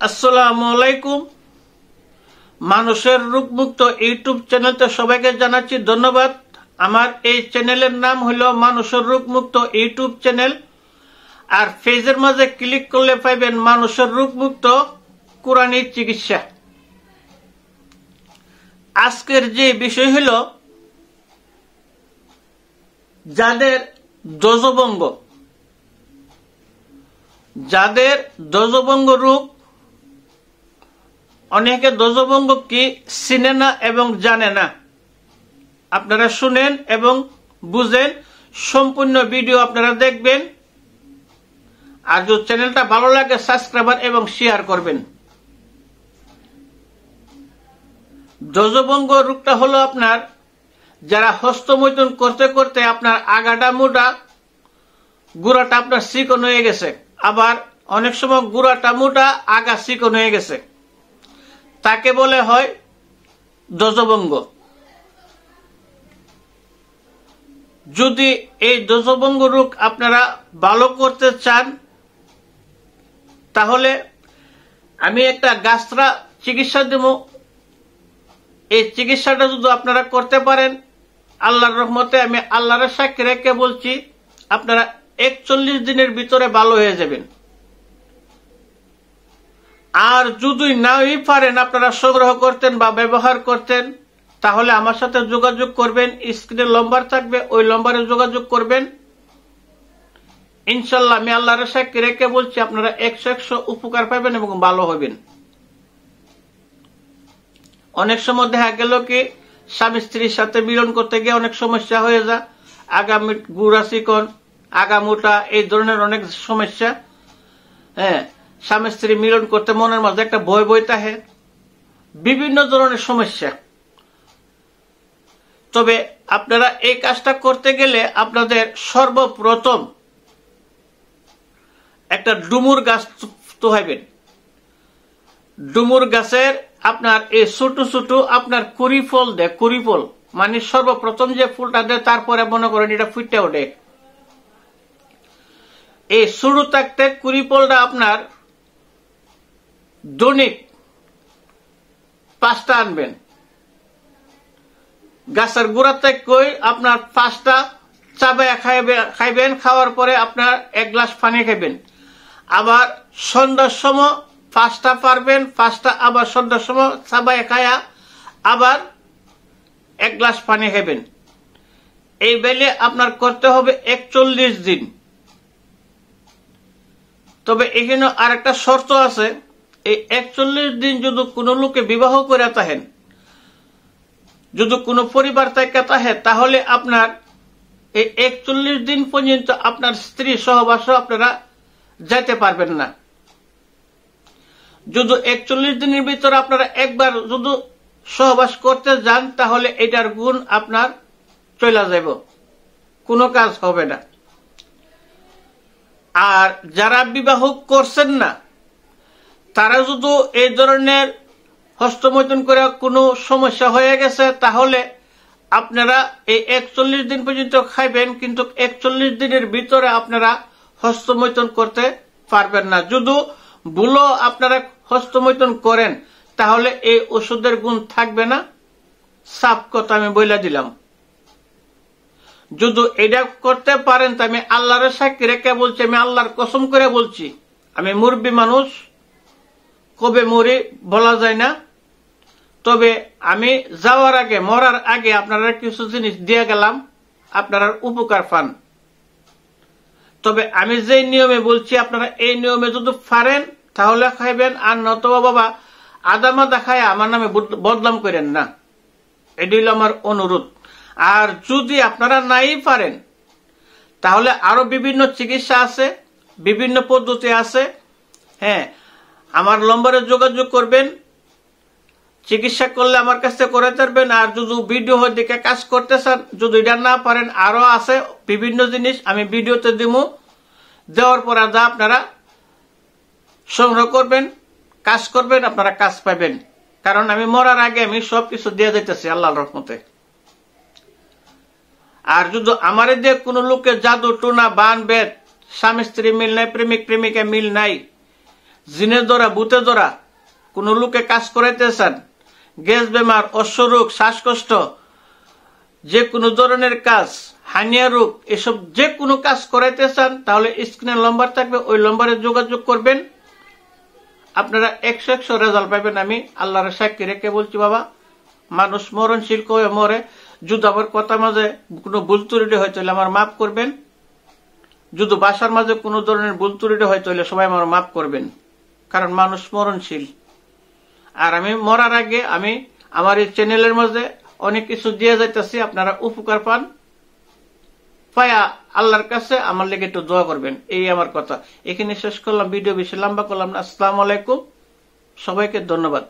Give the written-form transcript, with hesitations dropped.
আসসালামু আলাইকুম। মানুষের রোগমুক্ত ইউটিউব চ্যানেলতে সবাইকে জানাচ্ছি ধন্যবাদ। আমার এই চ্যানেলের নাম হলো মানুষের রোগমুক্ত ইউটিউব চ্যানেল। আর পেজের মাঝে ক্লিক করলে পাইবেন মানুষের রোগমুক্ত কোরআনী চিকিৎসা। আজকের যে বিষয় হলো যাদের ধ্বজভঙ্গ রোগ, অনেকে ধ্বজভঙ্গ কি চিনে না এবং জানে না। আপনারা শুনেন এবং বুঝেন, সম্পূর্ণ ভিডিও আপনারা দেখবেন। আর যদি চ্যানেলটা ভালো লাগে সাবস্ক্রাইব এবং শেয়ার করবেন। ধ্বজভঙ্গ রোগটা হলো আপনার যারা হস্তমৈথুন করতে করতে আপনার আগাটা মোটা, গুড়াটা আপনার চিকন হয়ে গেছে, আবার অনেক সময় গুড়াটা মোটা আগা চিকন হয়ে গেছে, তাকে বলে হয় ধ্বজভঙ্গ। যদি এই ধ্বজভঙ্গ রোগ আপনারা ভালো করতে চান তাহলে আমি একটা গাছরা চিকিৎসা দেব। এই চিকিৎসাটা যদি আপনারা করতে পারেন, আল্লাহর রহমতে আমি আল্লাহর সাক্ষী রেখে বলছি, আপনারা 41 দিনের ভিতরে ভালো হয়ে যাবেন। আর যদি নাই পারেন আপনারা সংগ্রহ করতেন বা ব্যবহার করতেন, তাহলে আমার সাথে যোগাযোগ করবেন। স্ক্রিনে নম্বর থাকবে, ওই নম্বরে যোগাযোগ করবেন। ইনশাল্লাহ আমি আল্লাহর সাক্ষী রেখে বলছি, আপনারা 100 উপকার পাবেন এবং ভালো হবেন। অনেক সময় দেখা গেল কি স্বামী স্ত্রীর সাথে মিলন করতে গিয়ে অনেক সমস্যা হয়ে যায়, আগামী গুড়া চিকন, আগা মোটা, এই ধরনের অনেক সমস্যা। স্বামী স্ত্রী মিলন করতে মনের মাঝে একটা ভয় থাকে, বিভিন্ন ধরনের সমস্যা। তবে আপনারা এই কাজটা করতে গেলে আপনাদের সর্বপ্রথম একটা ডুমুর গাছ তোহাইবেন। ডুমুর গাছের আপনার এই ছোট ছোট আপনার কুড়ি ফল দেয়, কুড়ি ফল মানে সর্বপ্রথম যে ফুলটা দেয়, তারপরে মনে করেন এটা ফুটে ওঠে। এই শুরু থাকতে কুড়ি ফলটা আপনার দৈনিক 5টা আনবেন। গাছের গোড়া থেকে আপনার 5টা চাবায় খাইবেন। খাওয়ার পরে আপনার 1 গ্লাস পানি খাইবেন। আবার সন্ধ্যার সময় 5টা পারবেন, 5টা আবার সন্ধ্যার সময় চাবায় খায়া আবার 1 গ্লাস পানি খাইবেন। এই বেলে আপনার করতে হবে 41 দিন। তবে এখানে আর একটা শর্ত আছে, এই 41 দিন যদি কোনো লোকে বিবাহ করে থাকেন, যদি কোনো পরিবার থেকে থাকে, তাহলে আপনার এই 41 দিন পর্যন্ত আপনার স্ত্রী সহবাস আপনারা যেতে পারবেন না। যদি 41 দিনের ভিতরে আপনারা একবার যদি সহবাস করতে যান, তাহলে এটার গুণ আপনার চলে যাব, কোনো কাজ হবে না। আর যারা বিবাহ করছেন না, তারা যদি এই ধরনের হস্তমৈথুন করে কোনো সমস্যা হয়ে গেছে, তাহলে আপনারা এই 41 দিন পর্যন্ত খাইবেন, কিন্তু 41 দিনের ভিতরে আপনারা হস্তমৈথুন করতে পারবেন না। যদি ভুলও আপনারা হস্তমৈথুন করেন, তাহলে এই ওষুধের গুণ থাকবে না। সাফ কথা আমি বলে দিলাম। যদি এটা করতে পারেন, তা আমি আল্লাহর সাক্ষী রেখে বলছি, আমি আল্লাহর কসম করে বলছি, আমি মুরব্বী মানুষ, কবে মরি বলা যায় না। তবে আমি যাওয়ার আগে, মরার আগে আপনারা কিছু জিনিস দিয়ে গেলাম, আপনারা উপকার পান। তবে আমি যে নিয়মে বলছি, আপনারা এই নিয়মে যদি পারেন তাহলে খাইবেন, আর নতুবা বাবা আদা মাদা খায় আমার নামে বদনাম করেন না। এটি হলো আমার অনুরোধ। আর যদি আপনারা নাই পারেন, তাহলে আরো বিভিন্ন চিকিৎসা আছে, বিভিন্ন পদ্ধতি আছে। আমার নম্বরে যোগাযোগ করবেন, চিকিৎসা করলে আমার কাছে করে পারবেন। আর যদি ভিডিও দিকে কাজ করতে চান, যদি এটা না পারেন, আরো আছে বিভিন্ন জিনিস আমি ভিডিওতে দিব। দেওয়ার পর যা আপনারা সংগ্রহ করবেন, কাজ করবেন, আপনারা কাজ পাবেন। কারণ আমি মরার আগে আমি সবকিছু দিয়ে দিতেছি আল্লাহর রহমতে। আর যদি আমার দিয়ে কোনো লোকের জাদু টোনা বান বেদ, স্বামী স্ত্রী মিল নাই, প্রেমিক প্রেমিকা মিল নাই, জিনে ধরা ভূতে ধরা কোন লোকে কাজ করাইতে চান, গ্যাস বেমার, অশ্বরোগ, শ্বাসকষ্ট, যে কোনো ধরনের কাজ, হানিয়া রোগ, এসব যে কোনো কাজ করাইতে চান তাহলে স্ক্রিনে নম্বর থাকবে, ওই নম্বরে যোগাযোগ করবেন। আপনারা 100 রেজাল্ট পাবেন। আমি আল্লাহর সাক্ষী রেখে বলছি বাবা, মানুষ মরণশীল কয়ে মরে। যদি আমার কথা মাঝে কোনো ভুল ত্রুটি হয় তাহলে আমার মাফ করবেন। যদি বাসার মাঝে কোনো ধরনের ভুল ত্রুটি হয় তাহলে সবাই আমার মাফ করবেন, কারণ মানুষ মরণশীল। আর আমি মরার আগে আমি আমার এই চ্যানেলের মাঝে অনেক কিছু দিয়ে যাইতেছি, আপনারা উপকার পান পায়া আল্লাহর কাছে আমার লেগে একটু দোয়া করবেন। এই আমার কথা। এখানে শেষ করলাম, ভিডিও বেশি লম্বা করলাম না। আসসালামু আলাইকুম, সবাইকে ধন্যবাদ।